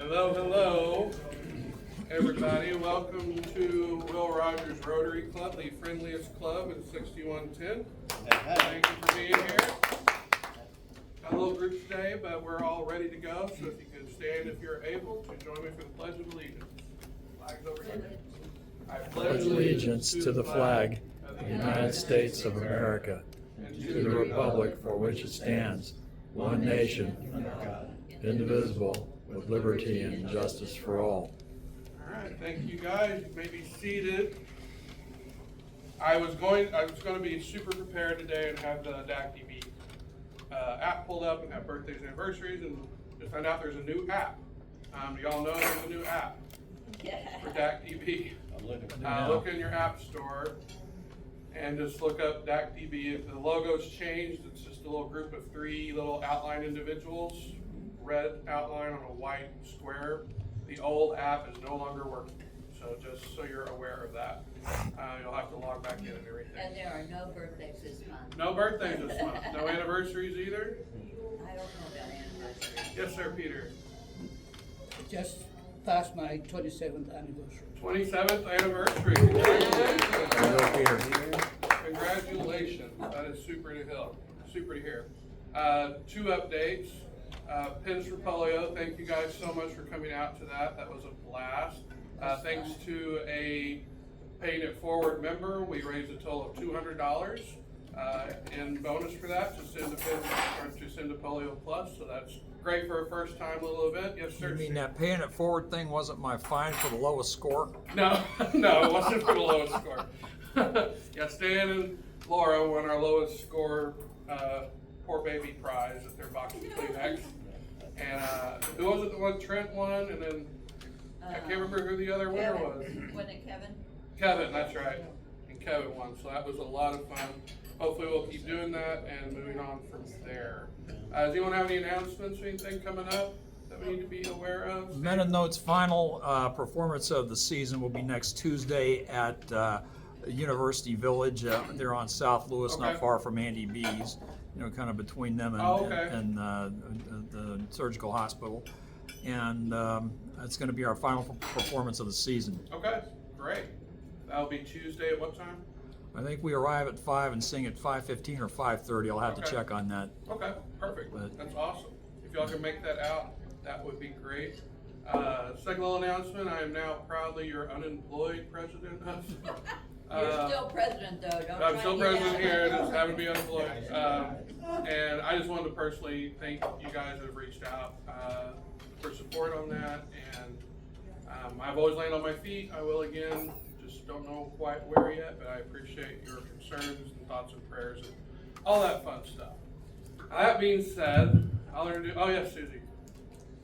Hello, hello, everybody. Welcome to Will Rogers Rotary Club, the friendliest club in 6110. Thank you for being here. Got a little group today, but we're all ready to go. So if you could stand if you're able to join me for the Pledge of Allegiance. Flags over here. I pledge allegiance to the flag of the United States of America and to the republic for which it stands, one nation, under God, indivisible, with liberty and justice for all. All right, thank you guys. You may be seated. I was going to be super prepared today and have the DAC-DB app pulled up and have birthdays and anniversaries, and just found out there's a new app. Do y'all know there's a new app for DAC-DB? Look in your app store and just look up DAC-DB. If the logo's changed, it's just a little group of 3 little outline individuals, red outline on a white square. The old app is no longer working, so just so you're aware of that. You'll have to log back in and everything. And there are no birthdays this month. No birthdays this month. No anniversaries either? I don't know about anniversaries. Yes, sir, Peter. Just passed my 27th anniversary. 27th anniversary. Congratulations. Congratulations. That is super to hear. 2 updates. Pins for Polio. Thank you guys so much for coming out to that. That was a blast. Thanks to a Paying It Forward member, we raised a total of $200 in bonus for that to send to Polio Plus. So that's great for a first-time little event. Yes, sir. You mean that Paying It Forward thing wasn't my fine for the lowest score? No, no, it wasn't for the lowest score. Yeah, Stan and Laura won our lowest score poor baby prize at their box of Kleenex. And who was it? The one Trent won, and then I can't remember who the other winner was. Wasn't it Kevin? Kevin, that's right. And Kevin won, so that was a lot of fun. Hopefully we'll keep doing that and moving on from there. Does anyone have any announcements or anything coming up that we need to be aware of? Men and Notes final performance of the season will be next Tuesday at University Village. They're on South Lewis, Okay. not far from Andy B's. You know, kind of between them and the surgical hospital. And it's going to be our final performance of the season. Okay, great. That'll be Tuesday at what time? I think we arrive at 5 and sing at 5:15 or 5:30. I'll have to check on that. Okay, perfect. That's awesome. If y'all can make that out, that would be great. Second little announcement, I am now proudly your unemployed president. You're still president, though. Don't I'm try still to get president out. here, just happen to be unemployed. And I just wanted to personally thank you guys that have reached out for support on that. And I've always landed on my feet. I will again. Just don't know quite where yet, but I appreciate your concerns and thoughts and prayers and all that fun stuff. That being said, I'll introduce. Oh yes, Susie.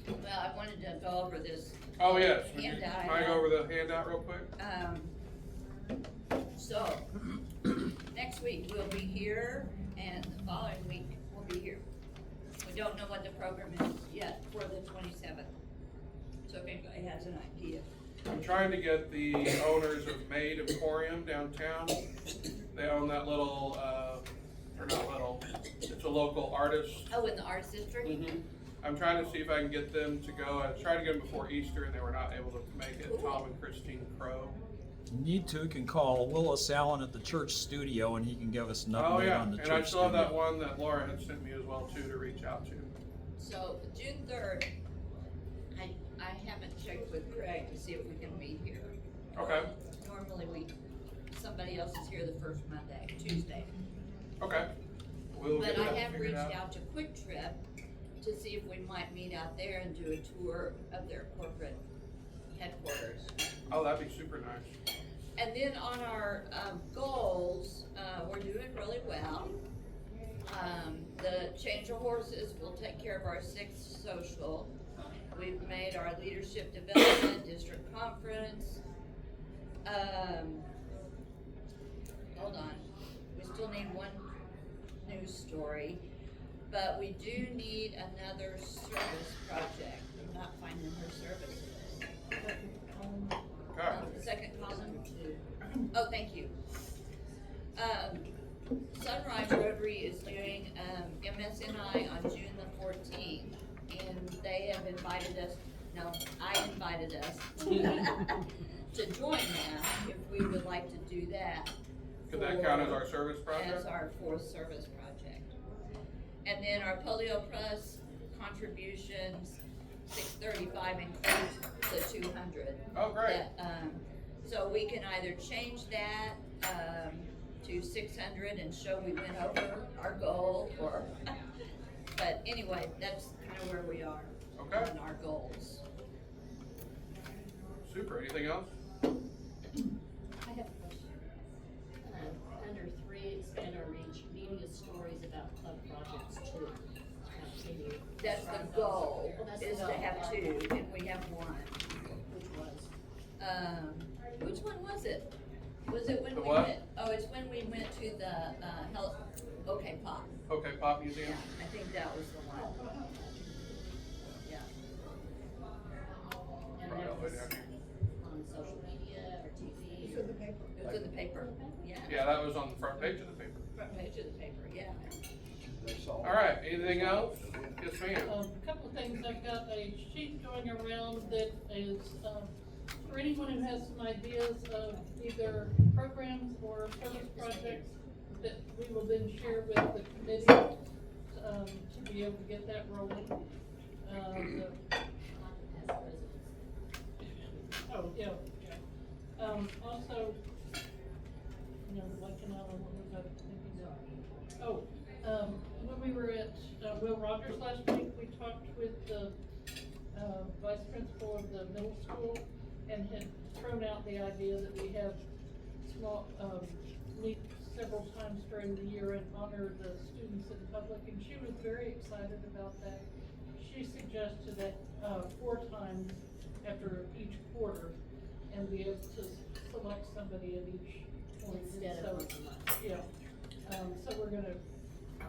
Well, I wanted to go over this. Oh yes. Handout. Can I go over the handout real quick? So, next week we'll be here, and the following week we'll be here. We don't know what the program is yet for the 27th. So if anybody has an idea. I'm trying to get the owners of Maid Emporium downtown. They own that little, or not little, it's a local artist. Oh, in the Arts District? Mm-hmm. I'm trying to see if I can get them to go. I tried to get them before Easter and they were not able to make it. Tom and Christine Crow. Need to, can call Willis Allen at the church studio and he can give us an update Oh yeah, on the church and I still have that studio. one that Laura had sent me as well too to reach out to. So June 3rd, I haven't checked with Craig to see if we can be here. Okay. Normally somebody else is here the first Tuesday. Okay. We'll But get I that have figured reached out to Quick Trip to see if we might meet out there and do a tour of their corporate headquarters. Oh, that'd be super nice. And then on our goals, we're doing really well. The Change of Horses will take care of our 6th social. We've made our leadership development district conference. Hold on, we still need one news story, but we do need another service project. I'm not finding her services. The second column. Oh, thank you. Sunrise Rotary is doing MSNI on June the 14th, and they have invited us No, I invited us to join that, if we would like to do that. Could that count as our service project? As our fourth service project. And then our Polio Plus contributions, $635 includes the 200. Oh, great. So we can either change that, to 600 and show we went over our goal, or, but anyway, that's kind of where we are Okay. on our goals. Super, anything else? I have a question. Under 3, expand our reach, media stories about club projects too. Can you That's the describe goal, those? Oh, that's the is to goal. have 2, and we have 1. Which was? Which one was it? Was it when The we what? went, oh, it's when we went to the, health, okay, pop. Okay, Pop Museum? Yeah, I think that was the one. Yeah. And Right, that I'll was wait down here. on social media or TV? It's in the paper. It was in the paper, yeah. Yeah, that was on the front page of the paper. Front page of the paper, yeah. All right, anything else? Yes, ma'am. A couple of things, I've got a sheet going around that is, for anyone who has some ideas of either programs or service projects that we will then share with the committee, to be able to get that rolling. Oh, yeah, yeah. Also, like what was I thinking of? Oh, when we were at Will Rogers last week, we talked with the vice principal of the middle school and had thrown out the idea that we have small, meet several times during the year and honor the students in public, and she was very excited about that. She suggested that 4 times after each quarter, and be able to select somebody at each point. Instead And of so, once a month. yeah, so we're gonna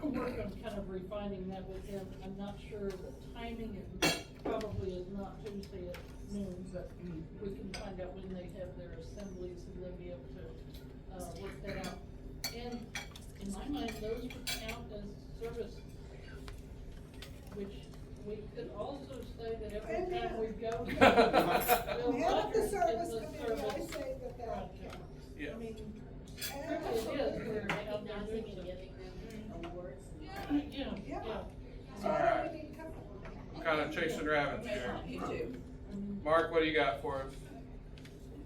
work on kind of refining that with him. I'm not sure the timing, it probably is not Tuesday at noon, but we can find out when they have their assemblies and then be able to, work that out. And in my mind, those would count as service, which we could also say that every time we go to Bill Head of the Rogers, service it's a committee, I service say that project. Yeah. I mean, and really it is, we're out there Recognizing doing and stuff. giving them awards. Yeah, Yeah. yeah. So All what right. do we need to cover? Kind of chasing rabbits here. You too. Mark, what do you got for us?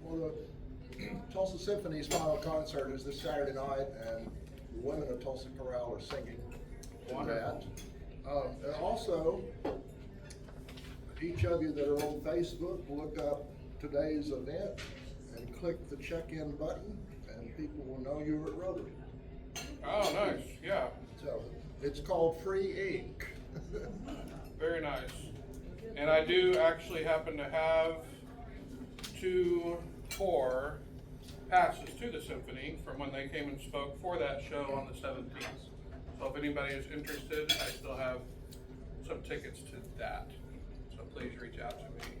Well, the Tulsa Symphony's final concert is this Saturday night, and the women of Tulsa Chorale are singing in that. And also, each of you that are on Facebook, look up today's event and click the check-in button, and people will know you were at Rotary. Oh, nice, yeah, So, it's called Free Ink. very nice. And I do actually happen to have 4 passes to the symphony from when they came and spoke for that show on the 17th. So if anybody is interested, I still have some tickets to that. So please reach out to me.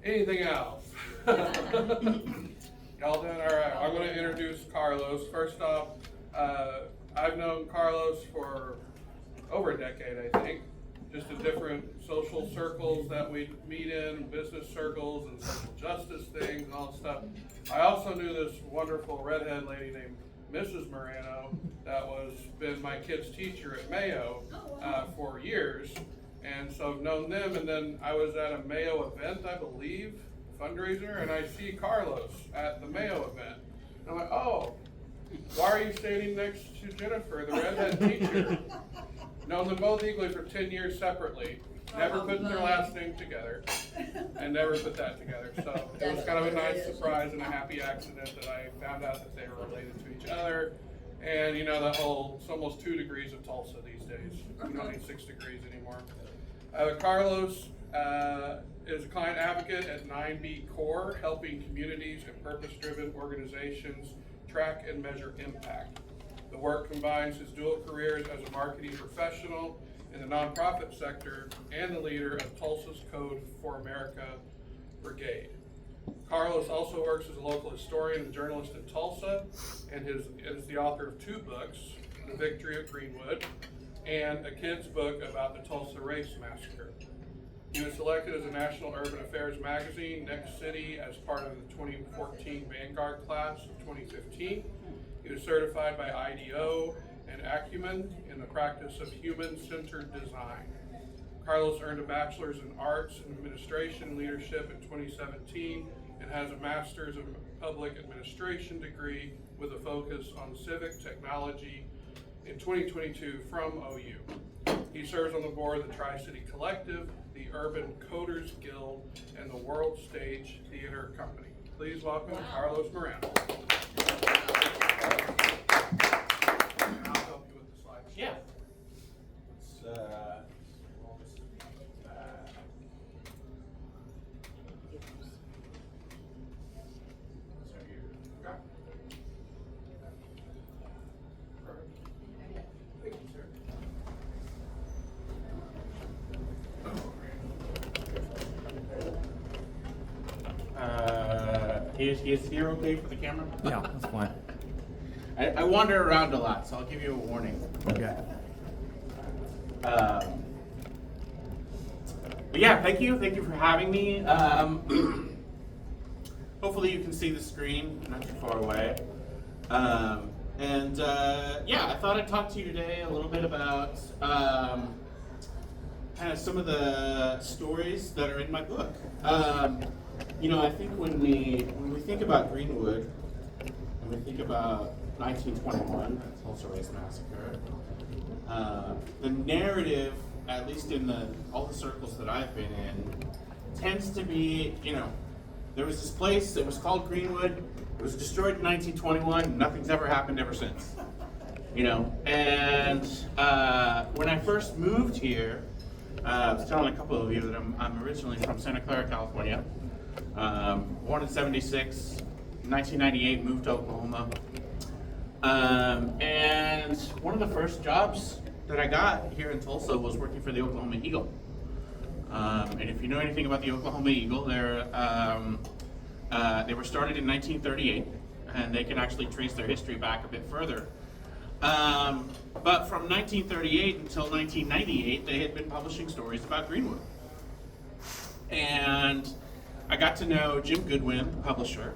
Anything else? Y'all done? All right, I'm gonna introduce Carlos. First off, I've known Carlos for over a decade, I think. Just in different social circles that we meet in, business circles and social justice things and all that stuff. I also knew this wonderful redhead lady named Mrs. Moreno that was been my kid's teacher at Mayo for years. And so I've known them, and then I was at a Mayo event, I believe, fundraiser, and I see Carlos at the Mayo event. And I'm like, oh, why are you standing next to Jennifer, the redhead teacher? Known them both equally for 10 years separately, never put their last name together, and never put that together. So it was kind of a nice surprise and a happy accident that I found out that they were related to each other. And you know, the whole, it's almost 2 degrees of Tulsa these days. We don't need 6 degrees anymore. Carlos is a client advocate at 9B Core, helping communities and purpose-driven organizations track and measure impact. The work combines his dual careers as a marketing professional in the nonprofit sector and the leader of Tulsa's Code for America Brigade. Carlos also works as a local historian and journalist in Tulsa, and is the author of 2 books, The Victory of Greenwood, and a kid's book about the Tulsa Race Massacre. He was selected as a National Urban Affairs Magazine Next City as part of the 2014 Vanguard class of 2015. He was certified by IDO and Acumen in the practice of human-centered design. Carlos earned a bachelor's in arts and administration leadership in 2017 and has a master's of public administration degree with a focus on civic technology in 2022 from OU. He serves on the board of the Tri-City Collective, the Urban Coders Guild, and the World Stage Theater Company. Please welcome Carlos Moreno. And I'll help you with the slides. Yeah. Is here okay for the camera? Yeah, that's fine. I wander around a lot, so I'll give you a warning. Okay. But yeah, thank you for having me. Hopefully you can see the screen, not too far away. Yeah, I thought I'd talk to you today a little bit about kind of some of the stories that are in my book. You know, I think when we think about Greenwood, and we think about 1921, the Tulsa Race Massacre, the narrative, at least in all the circles that I've been in, tends to be, you know, there was this place that was called Greenwood. It was destroyed in 1921. Nothing's ever happened ever since. You know, and when I first moved here, I was telling a couple of you that I'm originally from Santa Clara, California. Born in '76, 1998, moved to Oklahoma. And one of the first jobs that I got here in Tulsa was working for the Oklahoma Eagle. And if you know anything about the Oklahoma Eagle, they were started in 1938, and they can actually trace their history back a bit further. But from 1938 until 1998, they had been publishing stories about Greenwood. And I got to know Jim Goodwin, the publisher,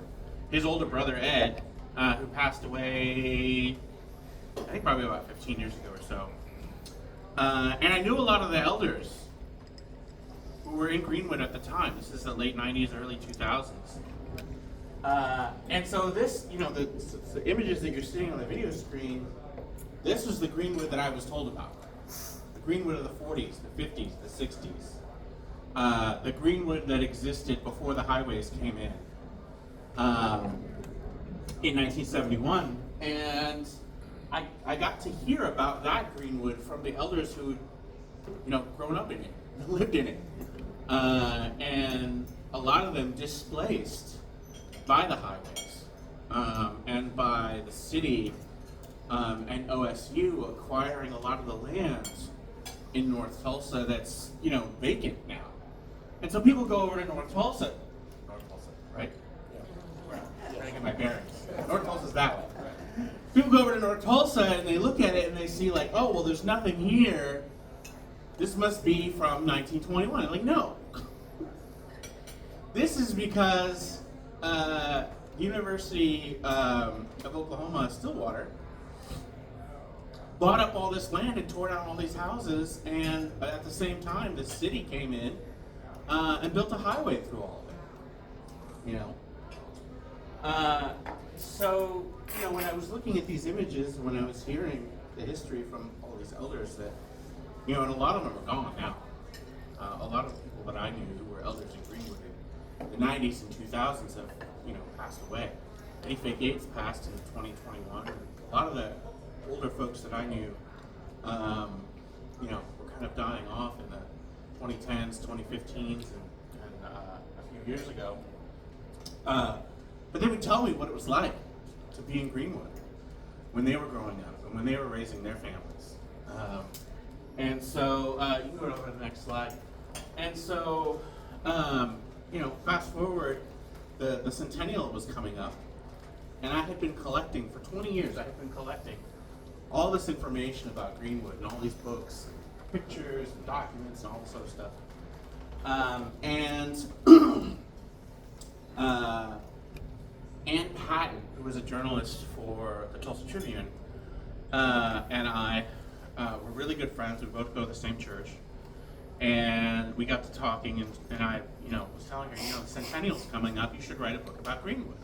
his older brother Ed, who passed away, I think probably about 15 years ago or so. And I knew a lot of the elders who were in Greenwood at the time. This is the late 90s, early 2000s. And so this, you know, the images that you're seeing on the video screen, this was the Greenwood that I was told about. The Greenwood of the 40s, the 50s, the 60s. The Greenwood that existed before the highways came in 1971. And I got to hear about that Greenwood from the elders who'd, you know, grown up in it, lived in it. And a lot of them displaced by the highways and by the city and OSU acquiring a lot of the land in North Tulsa that's, you know, vacant now. And so people go over to North Tulsa, right? Yeah. Trying to get my bearings. North Tulsa's that way. People go over to North Tulsa and they look at it and they see like, oh, well, there's nothing here. This must be from 1921. Like, no. This is because University of Oklahoma, Stillwater, bought up all this land and tore down all these houses, and at the same time, the city came in and built a highway through all of it. You know, so you know, when I was looking at these images, when I was hearing the history from all these elders, that you know, and a lot of them are gone now. A lot of people that I knew who were elders in Greenwood in the 90s and 2000s have, you know, passed away. Faith Yates passed in 2021. A lot of the older folks that I knew, you know, were kind of dying off in the 2010s, 2015s, and a few years ago. But they would tell me what it was like to be in Greenwood when they were growing up and when they were raising their families. And so, you can go over to the next slide. And so, you know, fast forward, the centennial was coming up, and I had been collecting, for 20 years, I had been collecting all this information about Greenwood and all these books, pictures and documents and all this other stuff. And Ann Patton, who was a journalist for the Tulsa Tribune, and I were really good friends. We both go to the same church. And we got to talking, and I, was telling her, the centennial's coming up. You should write a book about Greenwood.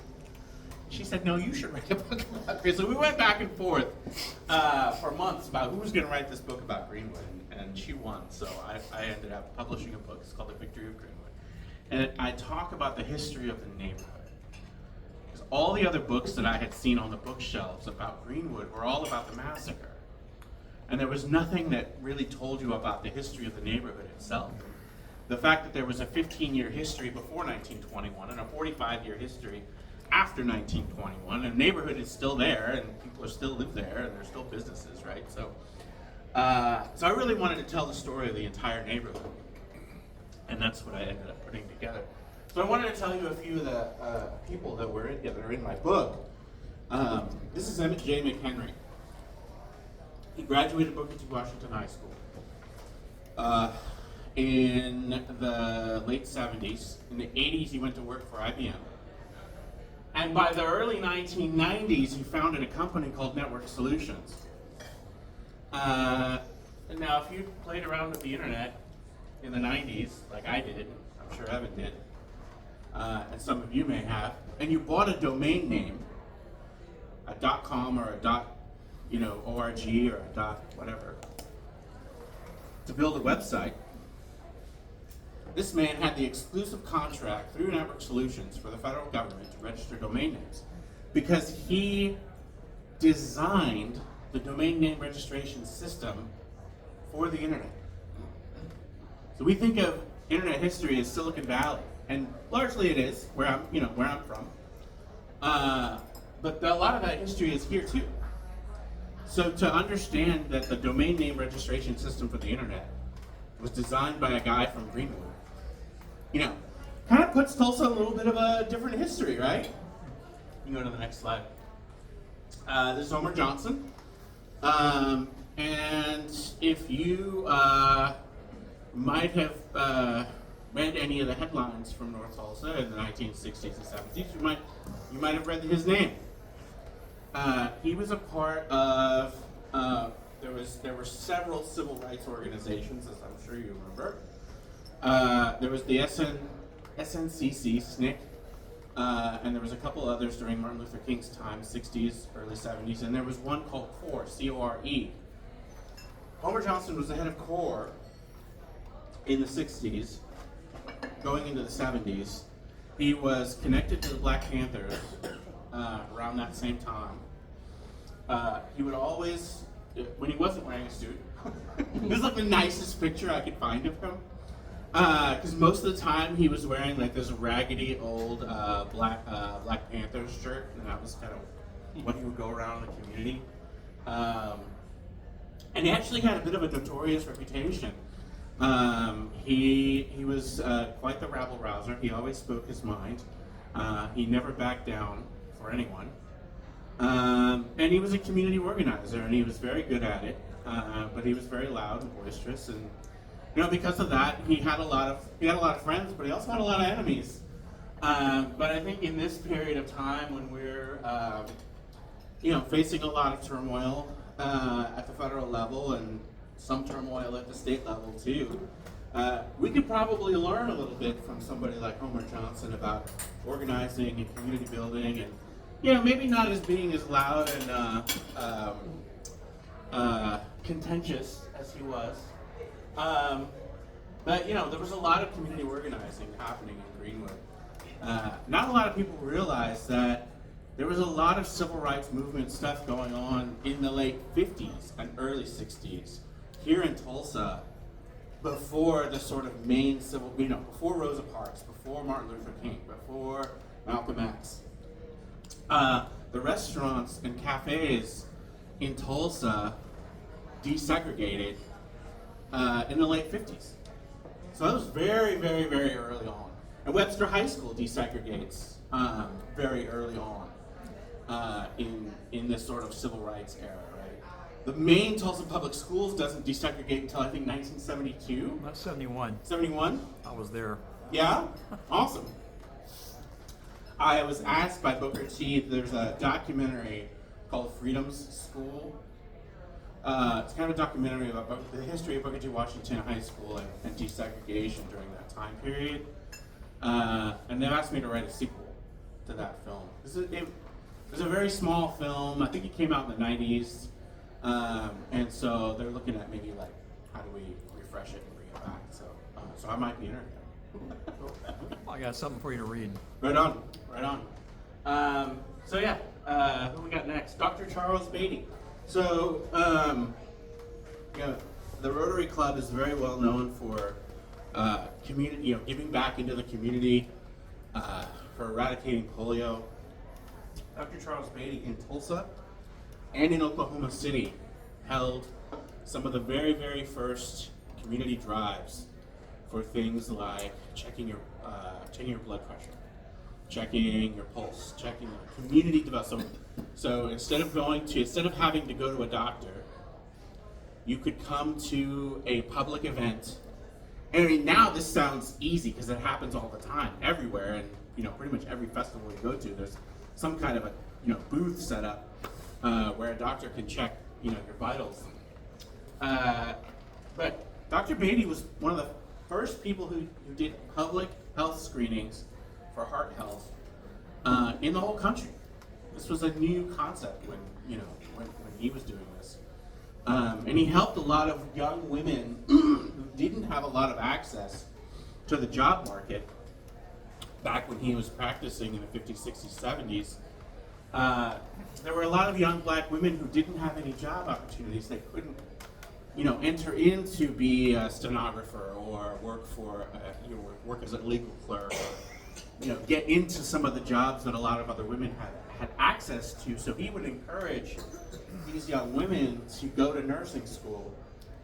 She said, no, you should write a book about Greenwood. So we went back and forth for months about who was going to write this book about Greenwood, and she won. So I ended up publishing a book. It's called The Victory of Greenwood. And I talk about the history of the neighborhood. Because all the other books that I had seen on the bookshelves about Greenwood were all about the massacre. And there was nothing that really told you about the history of the neighborhood itself. The fact that there was a 15-year history before 1921 and a 45-year history after 1921, and the neighborhood is still there, and people still live there, and there's still businesses, right? So I really wanted to tell the story of the entire neighborhood, and that's what I ended up putting together. So I wanted to tell you a few of the people that are in my book. This is Emmett J. McHenry. He graduated Booker T. Washington High School in the late 70s. In the 80s, he went to work for IBM. And by the early 1990s, he founded a company called Network Solutions. Now, if you played around with the internet in the 90s, like I did, I'm sure Evan did, and some of you may have, and you bought a domain name, a .com or a .org or a whatever, to build a website. This man had the exclusive contract through Network Solutions for the federal government to register domain names because he designed the domain name registration system for the internet. So we think of internet history as Silicon Valley, and largely it is where I'm from. But a lot of that history is here too. So to understand that the domain name registration system for the internet was designed by a guy from Greenwood, kind of puts Tulsa in a little bit of a different history, right? You can go to the next slide. This is Homer Johnson. And if you might have read any of the headlines from North Tulsa in the 1960s and 70s, you might have read his name. He was a part of, there were several civil rights organizations, as I'm sure you remember. There was the SNCC, SNCC, and there was a couple others during Martin Luther King's time, 60s, early 70s, and there was one called CORE, C-O-R-E. Homer Johnson was the head of CORE in the 60s, going into the 70s. He was connected to the Black Panthers around that same time. He would always, when he wasn't wearing a suit, this is like the nicest picture I could find of him. Because most of the time he was wearing like this raggedy old Black Panthers shirt, and that was kind of what he would go around in the community. And he actually had a bit of a notorious reputation. He was quite the rabble rouser. He always spoke his mind. He never backed down for anyone. And he was a community organizer, and he was very good at it. But he was very loud and boisterous, and because of that, he had a lot of friends, but he also had a lot of enemies. But I think in this period of time when we're facing a lot of turmoil at the federal level and some turmoil at the state level too, we could probably learn a little bit from somebody like Homer Johnson about organizing and community building, and maybe not as being as loud and contentious as he was. But there was a lot of community organizing happening in Greenwood. Not a lot of people realize that there was a lot of civil rights movement stuff going on in the late 50s and early 60s here in Tulsa before the sort of main civil, before Rosa Parks, before Martin Luther King, before Malcolm X. The restaurants and cafes in Tulsa desegregated in the late 50s. So that was very, very, very early on. And Webster High School desegregates very early on in this sort of civil rights era, right? the main Tulsa Public Schools doesn't desegregate until I think 1972, That's 71. 71. I was there. Yeah, awesome. I was asked by Booker T. There's a documentary called Freedom's School. It's kind of a documentary about the history of Booker T. Washington High School and desegregation during that time period. And they've asked me to write a sequel to that film. It was a very small film. I think it came out in the 90s. And so they're looking at maybe like, how do we refresh it and bring it back? So I might be interested. I got something for you to read. Right on, right on. So yeah, who we got next? Dr. Charles Beatty. So, the Rotary Club is very well known for community, giving back into the community, for eradicating polio. Dr. Charles Beatty in Tulsa and in Oklahoma City held some of the very, very first community drives for things like checking your blood pressure, checking your pulse, checking community development. So instead of having to go to a doctor, you could come to a public event. And I mean, now this sounds easy because it happens all the time, everywhere, and pretty much every festival you go to, there's some kind of a booth set up where a doctor can check your vitals. But Dr. Beatty was one of the first people who did public health screenings for heart health in the whole country. This was a new concept when he was doing this, and he helped a lot of young women who didn't have a lot of access to the job market back when he was practicing in the 50s, 60s, 70s. There were a lot of young black women who didn't have any job opportunities. They couldn't enter in to be a stenographer or work as a legal clerk, or get into some of the jobs that a lot of other women had access to. So he would encourage these young women to go to nursing school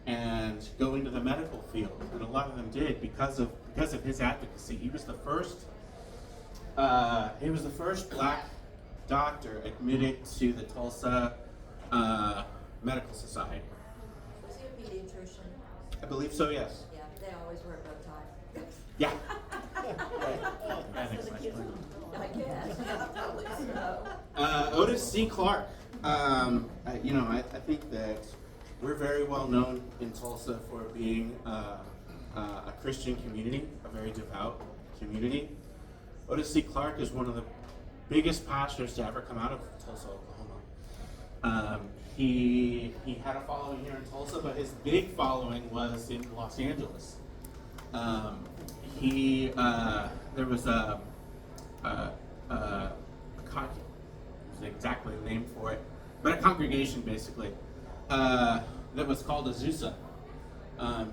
and go into the medical field, and a lot of them did because of his advocacy. He was the first black doctor admitted to the Tulsa Medical Society. Was he a pediatrician? I believe so, yes. Yeah, they always wear bow tie. Yeah. I guess, yeah, probably so. Otis C. Clark. I think that we're very well known in Tulsa for being a Christian community, a very devout community. Otis C. Clark is one of the biggest pastors to ever come out of Tulsa, Oklahoma. He had a following here in Tulsa, but his big following was in Los Angeles. There was a exactly the name for it, but a congregation basically that was called Azusa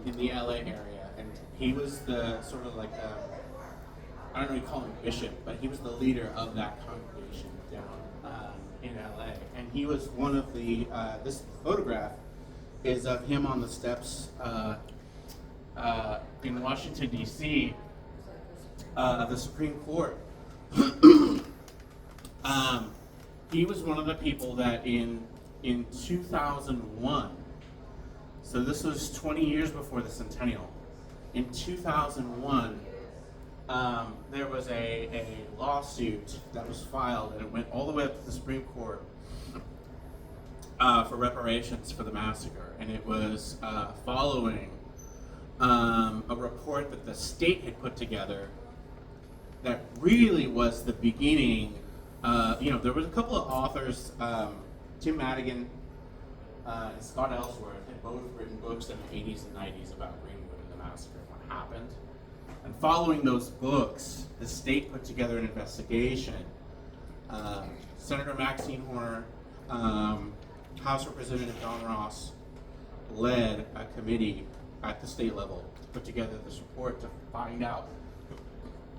in the LA area, and he was the sort of like I don't know if you call him bishop, but he was the leader of that congregation down in LA, and he was one of the. This photograph is of him on the steps in Washington D.C. Of the Supreme Court. He was one of the people that in 2001, so this was 20 years before the centennial, in 2001, there was a lawsuit that was filed, and it went all the way up to the Supreme Court for reparations for the massacre, and it was following a report that the state had put together that really was the beginning. There was a couple of authors, Tim Madigan and Scott Ellsworth, had both written books in the 80s and 90s about Greenwood and the massacre and what happened. And following those books, the state put together an investigation. Senator Maxine Horner, House Representative Don Ross led a committee at the state level to put together this report to find out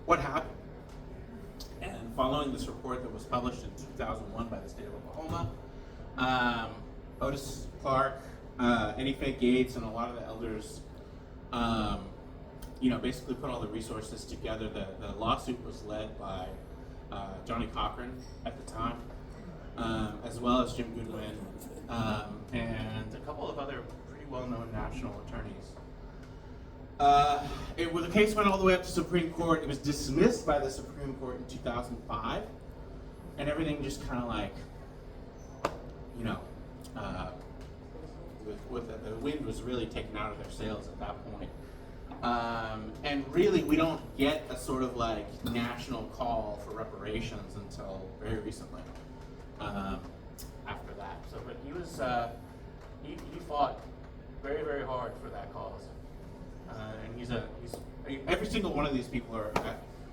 what happened. And following this report that was published in 2001 by the state of Oklahoma, Otis Clark, Eddie Fay Gates, and a lot of the elders, basically put all the resources together. The lawsuit was led by Johnny Cochran at the time, as well as Jim Goodwin and a couple of other pretty well-known national attorneys. The case went all the way up to Supreme Court. It was dismissed by the Supreme Court in 2005, and everything just kind of like, you know, the wind was really taken out of their sails at that point. And really, we don't get a sort of like national call for reparations until very recently. After that, so but he was he fought very, very hard for that cause, and he's every single one of these people are.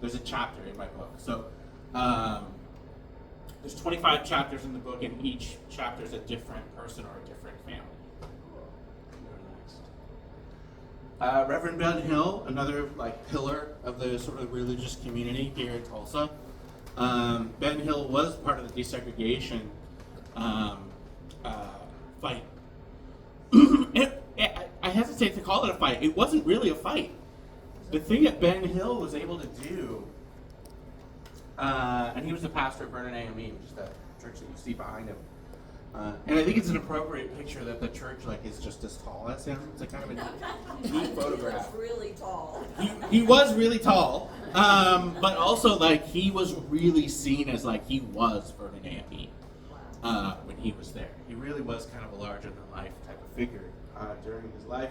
There's a chapter in my book, so there's 25 chapters in the book, and each chapter is a different person or a different family. Reverend Ben Hill, another like pillar of the sort of religious community here in Tulsa. Ben Hill was part of the desegregation fight. I hesitate to call it a fight. It wasn't really a fight. The thing that Ben Hill was able to do, and he was the pastor of Vernon AME, which is the church that you see behind him. And I think it's an appropriate picture that the church like is just as tall as him. It's like kind of a neat photograph. He was really tall. He was really tall, but also like he was really seen as like he was Vernon AME when he was there. He really was kind of a larger than life type of figure during his life,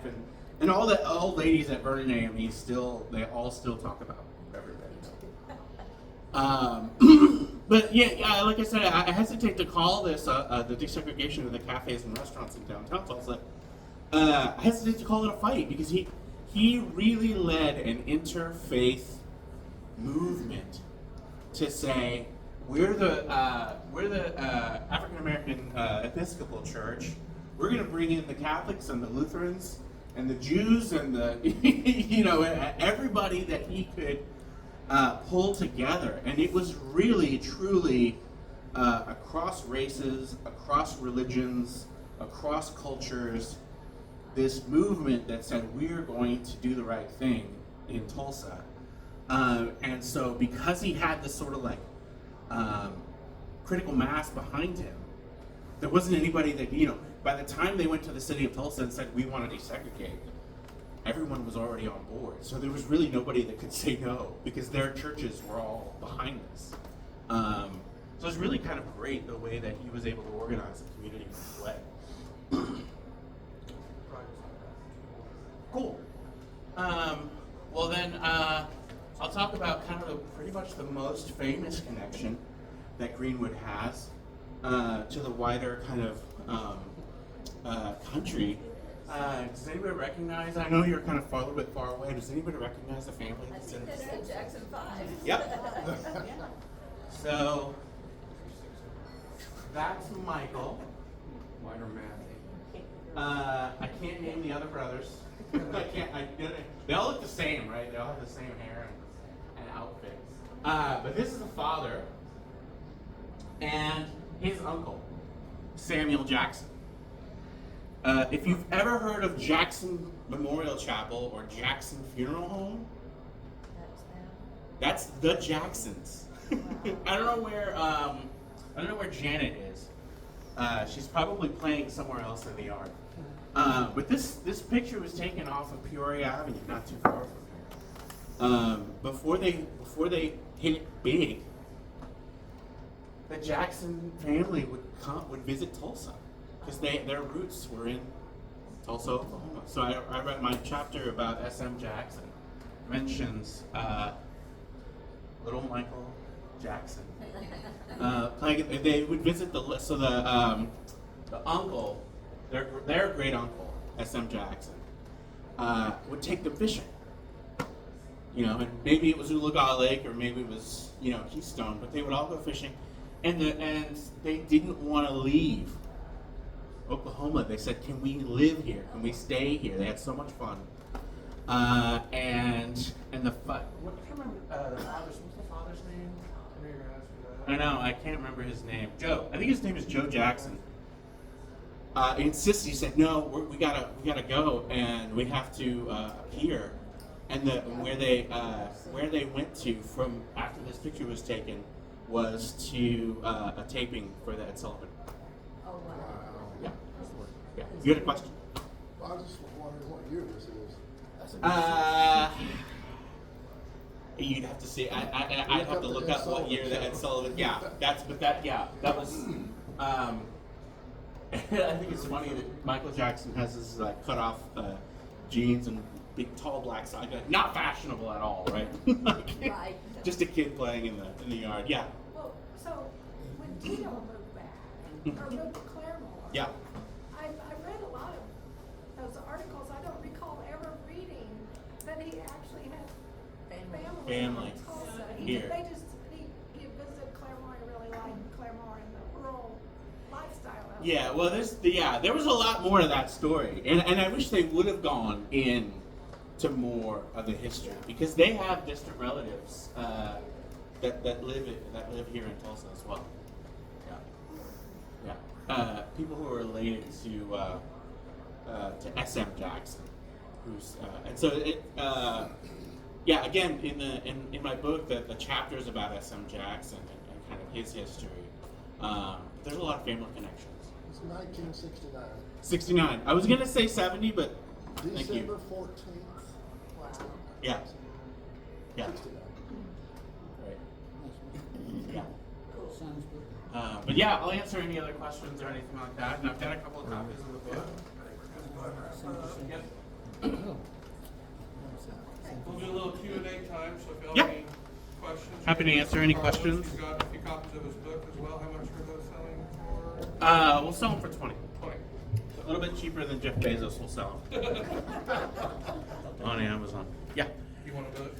and all the old ladies at Vernon AME they all still talk about everybody. But yeah, like I said, I hesitate to call this the desegregation of the cafes and restaurants in downtown Tulsa. I hesitate to call it a fight because he really led an interfaith movement to say we're the African American Episcopal Church. We're going to bring in the Catholics and the Lutherans and the Jews and the everybody that he could pull together, and it was really truly across races, across religions, across cultures, this movement that said we're going to do the right thing in Tulsa. And so because he had this sort of like critical mass behind him, there wasn't anybody that, by the time they went to the city of Tulsa and said we want to desegregate, everyone was already on board. So there was really nobody that could say no because their churches were all behind this. So it's really kind of great the way that he was able to organize the community in this way. Cool. Well then, I'll talk about kind of pretty much the most famous connection that Greenwood has to the wider kind of country. Does anybody recognize? I know you're kind of a little bit far away. Does anybody recognize the family? I think that's the Jackson 5. Yep. So that's Michael. Minor math. I can't name the other brothers. They all look the same, right? They all have the same hair and outfits. But this is the father and his uncle, Samuel Jackson. If you've ever heard of Jackson Memorial Chapel or Jackson Funeral Home, that's the Jacksons. I don't know where Janet is. She's probably playing somewhere else in the yard. But this picture was taken off of Peoria Avenue, not too far from here. Before they hit it big, the Jackson family would visit Tulsa because their roots were in Tulsa, Oklahoma. So I read my chapter about S.M. Jackson mentions little Michael Jackson. They would visit the uncle, their great uncle, S.M. Jackson, would take them fishing. And maybe it was Oologah Lake or maybe it was Keystone, but they would all go fishing, and they didn't want to leave Oklahoma. They said, "Can we live here? Can we stay here?" They had so much fun. And the I can't remember the father's. What's the father's name? I know, I can't remember his name. Joe. I think his name is Joe Jackson. He insisted. He said, "No, we gotta go, and we have to appear." And where they went to from after this picture was taken was to a taping for the Ed Sullivan. Oh, wow. Yeah. Yeah. You had a question? I was just wondering what year this is. You'd have to see. I'd have to look up what year that Ed Sullivan. Yeah, that was. I think it's funny that Michael Jackson has his cut off jeans and big tall black side. Not fashionable at all, right? Right. Just a kid playing in the yard. Yeah. Well, so when Tito moved back, or moved to Claremore, Yeah. I read a lot of those articles. I don't recall ever reading that he actually had family in Tulsa. Here. He visited Claremore and really liked Claremore and the rural lifestyle of it. Yeah. Well, there was a lot more to that story, and I wish they would have gone in to more of the history because they have distant relatives that live here in Tulsa as well. Yeah. People who are related to S.M. Jackson, who's and so it. Yeah, again, in my book, the chapters about S.M. Jackson and kind of his history, there's a lot of family connections. It's 1969. 69. I was going to say 70, but thank December you. 14th. Wow. Yeah. Yeah. 69. Right. Yeah. Sounds good. But yeah, I'll answer any other questions or anything like that. And I've got a couple of copies of the book. Yep. We'll do a little Q&A time, so if y'all Yeah. have any questions. Happy to answer any Carlos, questions. You got a few copies of his book as well. How much were those selling for? We'll sell them for 20. 20. A little bit cheaper than Jeff Bezos will sell them on Amazon. Yeah. You want a book?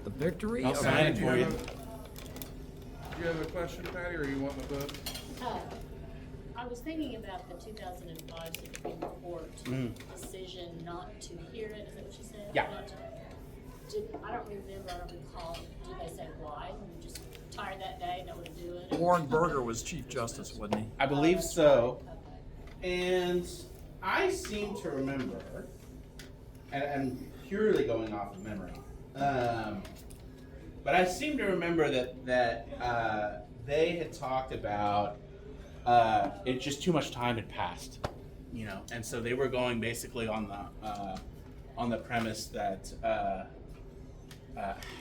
The victory I'll of sign it for you. Do you have a question, Patty, or you want the book? I was thinking about the 2005 Supreme Court decision not to hear it. Is that what you said? Yeah. I don't remember. I don't recall. Did they say why? You just tired that day, don't want to do it? Warren Berger was Chief Justice, wasn't he? I believe so. Okay. And I seem to remember, and I'm purely going off of memory, but I seem to remember that they had talked about it just too much time had passed, and so they were going basically on the premise that I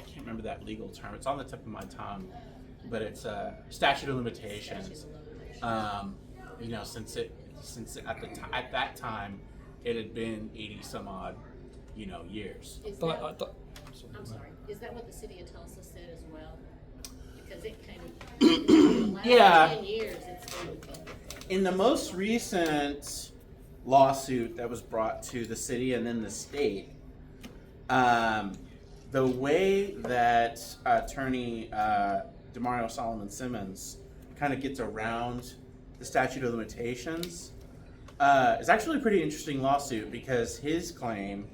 can't remember that legal term. It's on the tip of my tongue, but it's statute of limitations. Since at that time it had been 80 some odd, years. Is I that, thought- I'm sorry. Is that what the city of Tulsa said as well? Because it kind of the last Yeah. 10 years it's been. In the most recent lawsuit that was brought to the city and then the state, the way that attorney Demario Solomon Simmons kind of gets around the statute of limitations is actually a pretty interesting lawsuit because his claim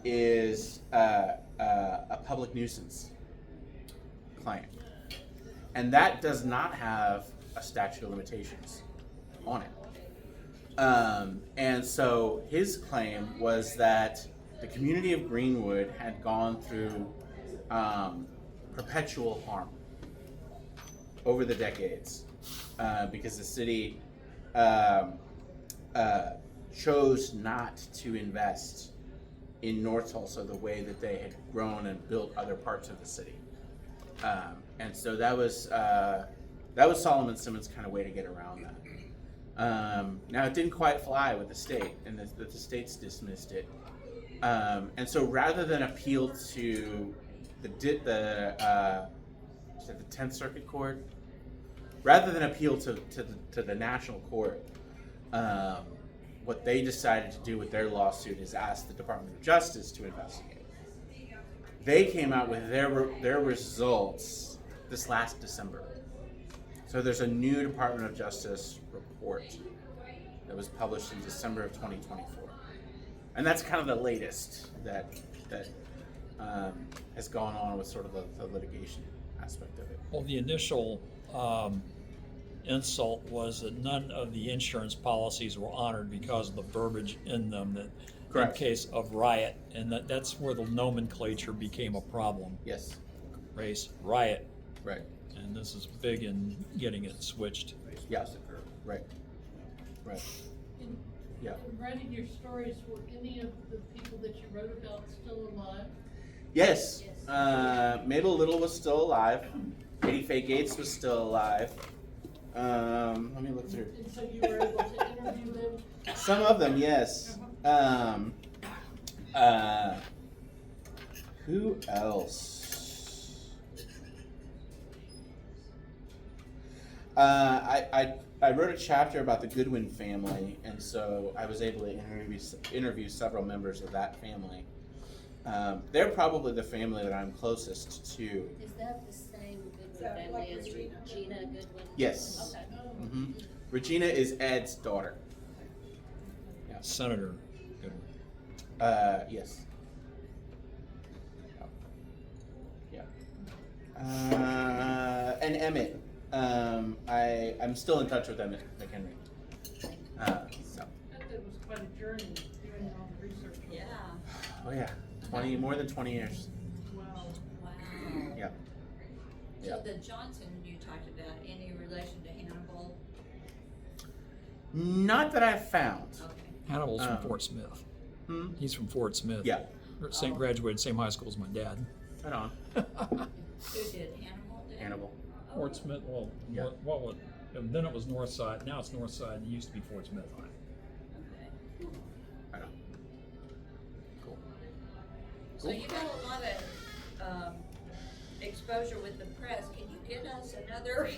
is a public nuisance claim. And that does not have a statute of limitations on it. And so his claim was that the community of Greenwood had gone through perpetual harm over the decades because the city chose not to invest in North Tulsa the way that they had grown and built other parts of the city. And so that was Solomon Simmons' kind of way to get around that. Now it didn't quite fly with the state, and the states dismissed it. And so rather than appeal to the 10th Circuit Court, rather than appeal to the national court, what they decided to do with their lawsuit is ask the Department of Justice to investigate. They came out with their results this last December. So there's a new Department of Justice report that was published in December of 2024. And that's kind of the latest that has gone on with sort of the litigation aspect of it. Well, the initial insult was that none of the insurance policies were honored because of the verbiage in them that Correct. in case of riot, and that's where the nomenclature became a problem. Yes. Race, riot, Right. and this is big in getting it switched. Yes. Right. Right. In, Yeah. in writing your stories, were any of the people that you wrote about still alive? Yes. Yes. Mabel Little was still alive. Katie Faye Gates was still alive. Let me look through. And so you were able to interview them? Some of them, yes. Who else? I wrote a chapter about the Goodwin family, and so I was able to interview several members of that family. They're probably the family that I'm closest to. Is that the same Goodwin family as Regina Goodwin? Yes. Okay. Mm-hmm. Regina is Ed's daughter. Yeah. Senator Goodwin. Yes. Yeah. And Emmett. I'm still in touch with Emmett McHenry. So. I bet it was quite a journey doing all the research. Yeah. Oh yeah. More than 20 years. Wow. Wow. Yeah. So Yeah. the Johnson you talked about, any relation to Hannibal? Not that I've found. Okay. Hannibal's from Fort Smith. Hmm? He's from Fort Smith. Yeah. Same graduated same high school as my dad. Right on. Who did Hannibal? Did? Hannibal. Oh. Fort Smith. Well, Yeah. what was? Then it was North Side. Now it's North Side. It used to be Fort Smith. Okay. Right on. Cool. So you got a lot of exposure with the press. Can you get us another?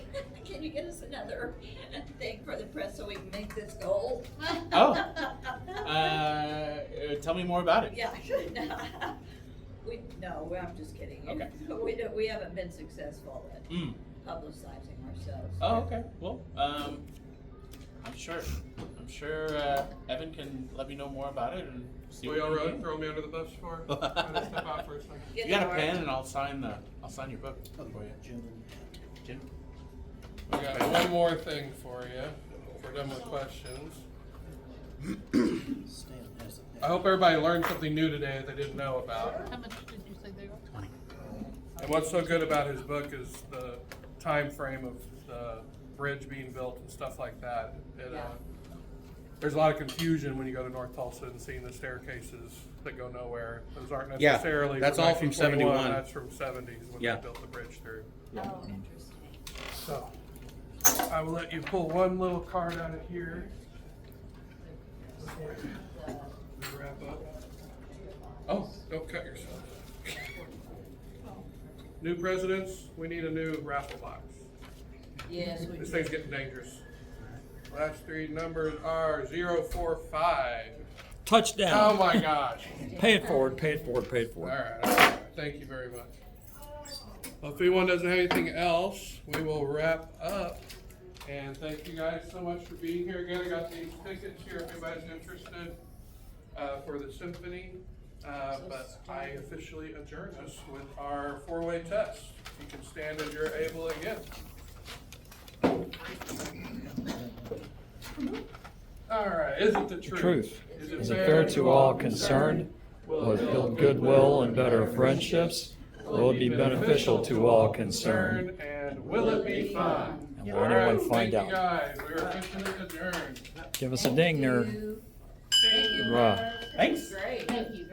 Can you get us another thing for the press so we can make this goal? Oh. Tell me more about it. Yeah. I'm just kidding. Okay. We haven't been successful at Mm. publicizing ourselves. Oh, okay. Well, I'm sure Evan can let me know more about it and see We what all we right? can. Throw me under the bus for? I'm gonna step out for a second. You got a pen, and I'll sign your book for you. Jim. We got one more thing for you. If we're done with questions. I hope everybody learned something new today that they didn't know about. How much did you say they were? 20. And what's so good about his book is the time frame of the bridge being built and stuff like that. There's a lot of confusion when you go to North Tulsa and seeing the staircases that go nowhere. Those aren't Yeah, necessarily that's all from 1921, 71. That's from 70s when Yeah. they built the bridge through. Oh, interesting. So I will let you pull one little card out of here. Before we wrap up. Oh, don't cut yourself. New presidents, we need a new raffle box. Yes, we This do. thing's getting dangerous. Last three numbers are 045. Touchdown. Oh my gosh. Pay it forward. Pay it forward. Pay it All forward. right. Thank you very much. Well, if anyone doesn't have anything else, we will wrap up. And thank you guys so much for being here. Again, I got these tickets here if anybody's interested for the symphony. But I officially adjourn us with our four-way test. You can stand as you're able again. All right, isn't the truth? Truth. Is it fair to all concerned? Will it build goodwill and better friendships? Will it be beneficial to all concerned? And will it be fun? And will anyone find Thank you out? guys. We are officially adjourned. Give us a ding there. Thank you. Right. Mark. Thanks. Great. Thank you.